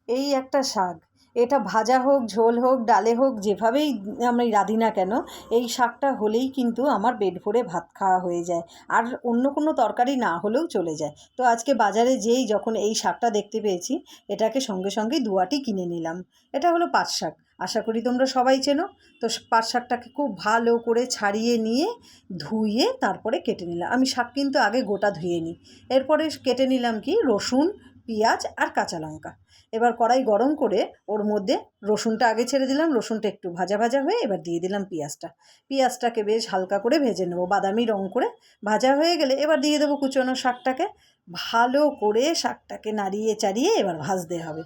এই একটা শাক, এটা ভাজা হোক, ঝোল হোক, ডালে হোক, যেভাবেই আমি রাঁধি না কেন, এই শাকটা হলেই কিন্তু আমার পেট ভরে ভাত খাওয়া হয়ে যায়। আর অন্য কোনো তরকারি না হলেও চলে যায়। তো আজকে বাজারে যেই যখন এই শাকটা দেখতে পেয়েছি, এটাকে সঙ্গে সঙ্গেই 2 আঁটি কিনে নিলাম। এটা হলো পাট শাক। আশা করি তোমরা সবাই চেনো। তো পাট শাকটাকে খুব ভালো করে ছাড়িয়ে নিয়ে ধুয়ে তারপরে কেটে নিলাম। আমি শাক কিন্তু আগে গোটা ধুয়ে নিই। এরপরে কেটে নিলাম কি রসুন, পেঁয়াজ আর কাঁচা লঙ্কা। এবার কড়াই গরম করে ওর মধ্যে রসুনটা আগে ছেড়ে দিলাম, রসুনটা একটু ভাজা ভাজা হয়ে এবার দিয়ে দিলাম পেঁয়াজটা। পেঁয়াজটাকে বেশ হালকা করে ভেজে নেবো, বাদামি রঙ করে। ভাজা হয়ে গেলে এবার দিয়ে দেবো কুচনো শাকটাকে। ভালো করে শাকটাকে নাড়িয়ে চাড়িয়ে এবার ভাজতে হবে,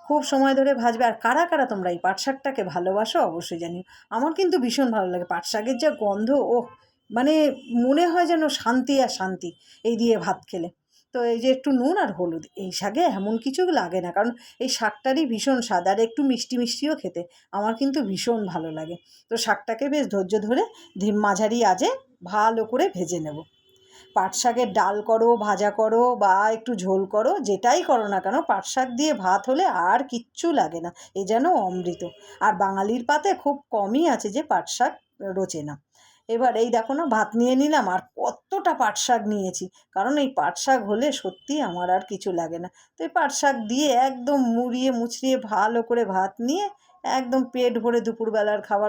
খুব সময় ধরে ভাজবে। আর কারা কারা তোমরা এই পাট শাকটাকে ভালোবাসো অবশ্যই জানিও। আমার কিন্তু ভীষণ ভালো লাগে পাট শাকের যা গন্ধ, ওহ, মানে মনে হয় যেন শান্তি আর শান্তি এই দিয়ে ভাত খেলে। তো এই যে একটু নুন আর হলুদ, এই শাকে এমন কিছু লাগে না, কারণ এই শাকটারই ভীষণ স্বাদ, আর একটু মিষ্টি মিষ্টিও খেতে আমার কিন্তু ভীষণ ভালো লাগে। তো শাকটাকে বেশ ধৈর্য ধরে মাঝারি আঁচে ভালো করে ভেজে নেব। পাট শাকের ডাল করো, ভাজা করো বা একটু ঝোল করো, যেটাই করো না কেন, পাট শাক দিয়ে ভাত হলে আর কিচ্ছু লাগে না, এ যেন অমৃত। আর বাঙালির পাতে খুব কমই আছে যে পাট শাক রোচে না। এবার এই দেখো না, ভাত নিয়ে নিলাম আর কতটা পাট শাক নিয়েছি, কারণ এই পাট শাক হলে সত্যি আমার আর কিছু লাগে না। তো এই পাট শাক দিয়ে একদম মুড়িয়ে মুচড়িয়ে ভালো করে ভাত নিয়ে একদম পেট ভরে দুপুরবেলার খাবার